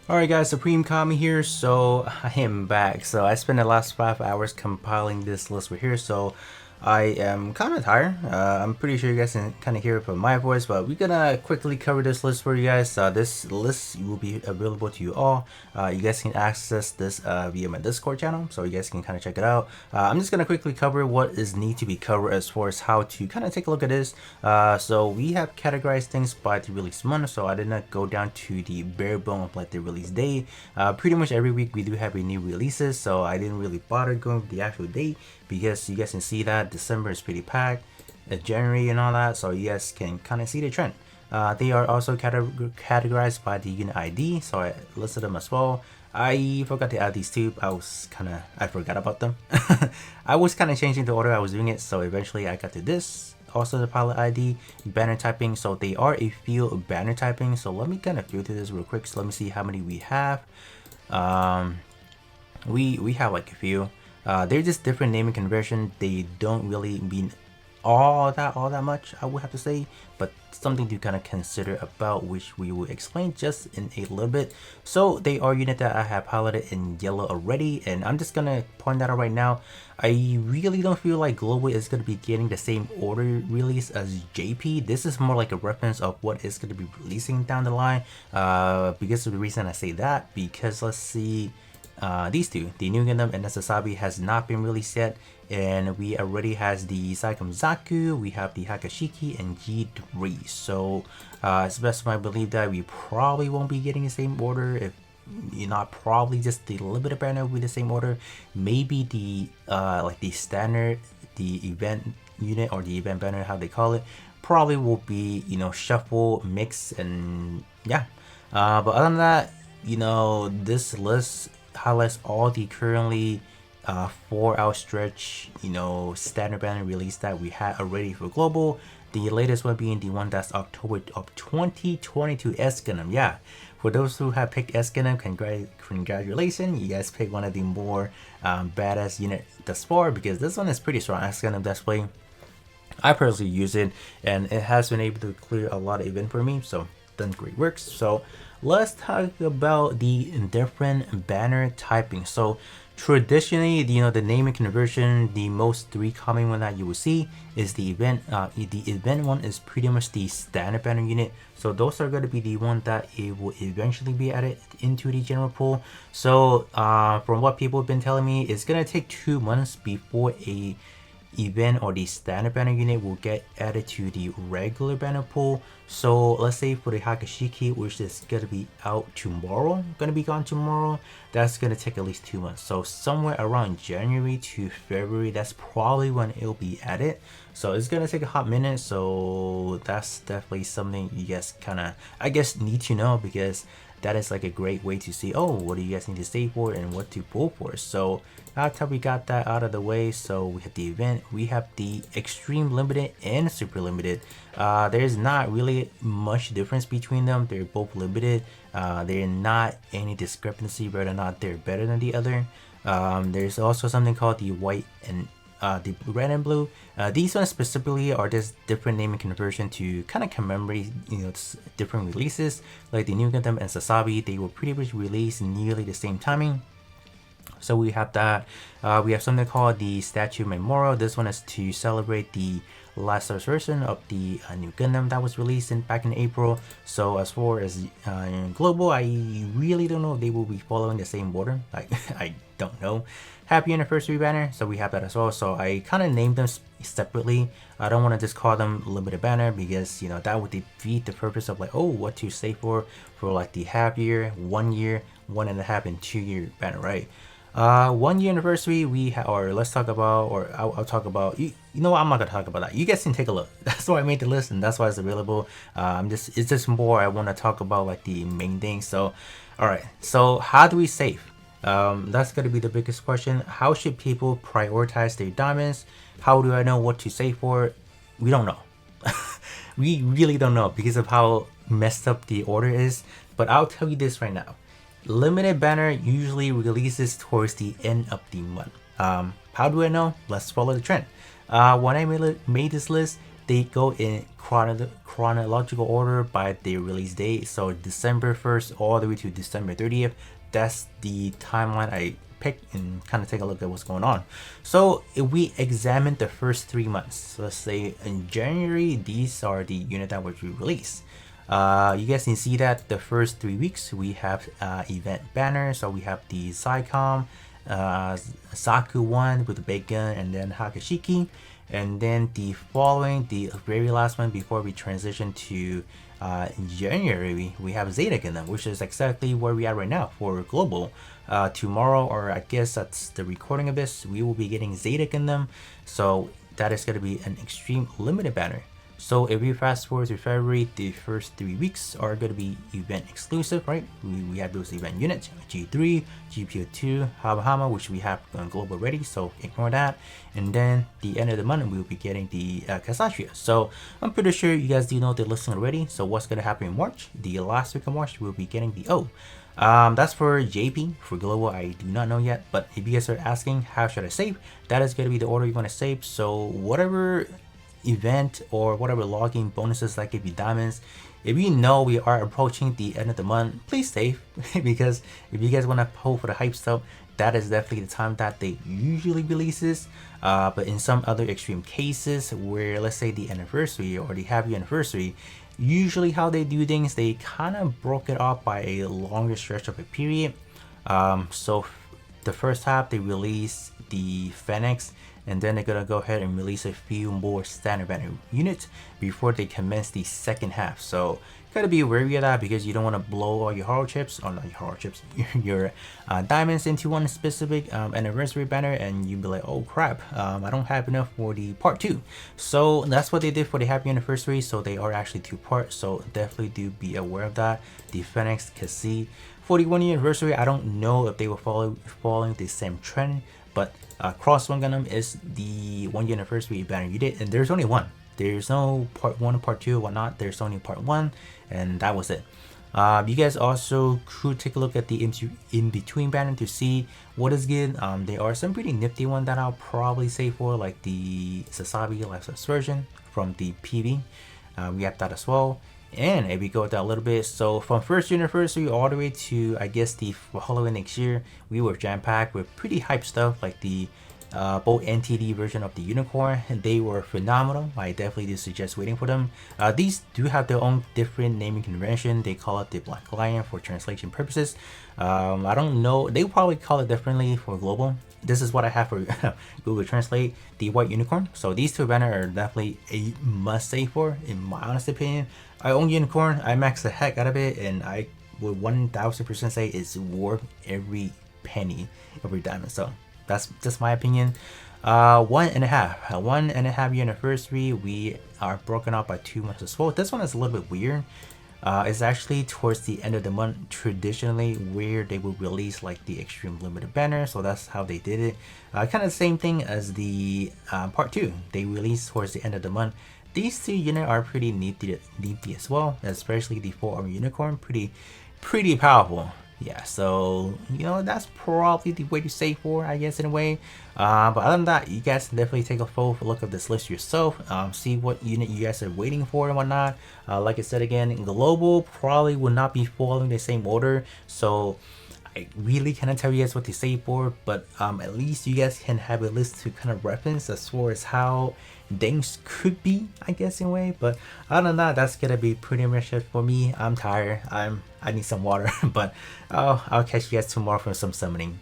Alright guys, Supreme Kami here, so I am back. So I spent the last 5 hours compiling this list right here, so I am kind of tired. I'm pretty sure you guys can kind of hear it from my voice, but we're gonna quickly cover this list for you guys. This list will be available to you all. You guys can access this via my Discord channel, so you guys can kind of check it out. I'm just gonna quickly cover what is need to be covered as far as how to kind of take a look at this. So we have categorized things by the release month, so I did not go down to the bare bone of like the release date. Pretty much every week we do have a new releases, so I didn't really bother going with the actual date because you guys can see that December is pretty packed, January and all that, so you guys can kind of see the trend. They are also categorized by the unit ID, so I listed them as well. I forgot to add these two. I forgot about them. I was kind of changing the order I was doing it, so eventually I got to this. Also the pilot ID, banner typing, so they are a few banner typing. So let me kind of filter this real quick. So let me see how many we have. We have like a few. They're just different naming conversion. They don't really mean all that much, I would have to say, but something to kind of consider about, which we will explain just in a little bit. So they are unit that I have highlighted in yellow already, and I'm just gonna point that out right now. I really don't feel like Global is gonna be getting the same order release as JP. This is more like a reference of what is gonna be releasing down the line. Because of the reason I say that, because let's see. These two, the New Gundam and the Sasabi, has not been released yet, and we already has the Saikom Zaku, we have the Hakashiki and G3. So it's best of my belief that we probably won't be getting the same order. If you're not, probably just the limited banner will be the same order. Maybe the like the standard, the event unit or the event banner, how they call it, probably will be, you know, shuffle, mix, and yeah. But other than that, you know, this list highlights all the currently 4-hour stretch, you know, standard banner release that we had already for global. The latest one being the one that's October of 2022 S Gundam. Yeah, for those who have picked S Gundam, congratulations, you guys picked one of the more badass unit thus far, because this one is pretty strong. S Gundam display, I personally use it, and it has been able to clear a lot of event for me, so done great works. So let's talk about the different banner typing. So traditionally, you know, the naming conversion, the most three common one that you will see is the event. The event one is pretty much the standard banner unit. So those are going to be the one that it will eventually be added into the general pool. So from what people have been telling me, it's going to take 2 months before a event or the standard banner unit will get added to the regular banner pool. So let's say for the Hakashiki, which is gonna be out tomorrow, gonna be gone tomorrow, that's gonna take at least 2 months. So somewhere around January to February, that's probably when it'll be added. So it's gonna take a hot minute. So that's definitely something you guys kind of, I guess, need to know, because that is like a great way to see, oh, what do you guys need to stay for and what to pull for. So after we got that out of the way, so we have the event, we have the extreme limited and super limited. There's not really much difference between them. They're both limited. They're not any discrepancy whether or not they're better than the other. There's also something called the white and the red and blue. These ones specifically are just different naming conversion to kind of commemorate, you know, different releases. Like the New Gundam and Sasabi, they were pretty much released nearly the same timing. So we have that. We have something called the Statue Memorial. This one is to celebrate the last version of the New Gundam that was released back in April. So as far as in global, I really don't know if they will be following the same order. I don't know. Happy anniversary banner, so we have that as well. So I kind of named them separately. I don't want to just call them limited banner, because, you know, that would defeat the purpose of like, oh, what to say for like the half year, 1 year, 1.5 and 2 year banner, right? 1 year anniversary, or let's talk about, or I'll talk about, you know what, I'm not gonna talk about that. You guys can take a look. That's why I made the list, and that's why it's available. It's just more, I want to talk about like the main things. So all right, so how do we save? That's gonna be the biggest question. How should people prioritize their diamonds? How do I know what to save for? We don't know. We really don't know, because of how messed up the order is. But I'll tell you this right now. Limited banner usually releases towards the end of the month. How do I know? Let's follow the trend. When I made this list, they go in chronological order by their release date. So December 1st all the way to December 30th. That's the timeline I picked and kind of take a look at what's going on. So if we examine the first 3 months, so let's say in January, these are the unit that was released. You guys can see that the first 3 weeks we have event banner. So we have the Psycom, Saku one with the big gun, and then Hakashiki. And then the following, the very last one before we transition to January, we have Zeta Gundam, which is exactly where we are right now for global. Tomorrow, or I guess that's the recording of this, we will be getting Zeta Gundam. So that is going to be an extreme limited banner. So if we fast forward to February, the first 3 weeks are going to be event exclusive, right? We have those event units, G3, GPO2, Hama, which we have on global already, so ignore that. And then the end of the month, we'll be getting the Kasatria. So I'm pretty sure you guys do know the listing already. So what's going to happen in March? The last week of March, we'll be getting the O. That's for JP. For global, I do not know yet. But if you guys are asking, how should I save? That is going to be the order you want to save. So whatever event or whatever logging bonuses that give you diamonds, if you know we are approaching the end of the month, please save. Because if you guys want to hope for the hype stuff, that is definitely the time that they usually releases. But in some other extreme cases where, let's say, the anniversary or the happy anniversary, usually how they do things, they kind of broke it up by a longer stretch of a period. So the first half they release the Phoenix, and then they're gonna go ahead and release a few more standard banner units before they commence the second half. So gotta be wary of that, because you don't want to blow all your hero chips, or not your hero chips, your diamonds into one specific anniversary banner, and you'd be like, oh crap, I don't have enough for the part 2. So that's what they did for the happy anniversary. So they are actually 2 parts, so definitely do be aware of that. The Phoenix Kasi 41st anniversary, I don't know if they were following the same trend, but Cross One Gundam is the 1 year anniversary banner you did, and there's only one. There's no part 1, part 2, whatnot. There's only part 1, and that was it. You guys also could take a look at the in-between banner to see what is good. There are some pretty nifty ones that I'll probably say for, like the Sasabi Lifestyles version from the PV. We have that as well. And if we go with that a little bit, so from first anniversary all the way to, I guess, the following next year, we were jam-packed with pretty hype stuff, like the both NTD version of the Unicorn. They were phenomenal. I definitely do suggest waiting for them. These do have their own different naming convention. They call it the Black Lion for translation purposes. I don't know, they probably call it differently for global. This is what I have for Google Translate, the White Unicorn. So these 2 banners are definitely a must-say for, in my honest opinion. I own Unicorn, I maxed the heck out of it, and I would 1000% say it's worth every penny, every diamond. So that's just my opinion. 1.5 year anniversary, we are broken up by 2 months as well. This one is a little bit weird. It's actually towards the end of the month traditionally where they will release like the extreme limited banner, so that's how they did it. Kind of the same thing as the part 2, they release towards the end of the month. These 2 units are pretty nifty as well, especially the 4-armor unicorn, pretty powerful. Yeah, so you know, that's probably the way to save for, I guess, in a way. But other than that, you guys can definitely take a full look at this list yourself, see what unit you guys are waiting for and whatnot. Like I said again, global probably will not be following the same order, so I really cannot tell you guys what to save for, but at least you guys can have a list to kind of reference as far as how things could be, I guess, in a way. But other than that, that's gonna be pretty much it for me. I'm tired, I need some water. But I'll catch you guys tomorrow for some summoning.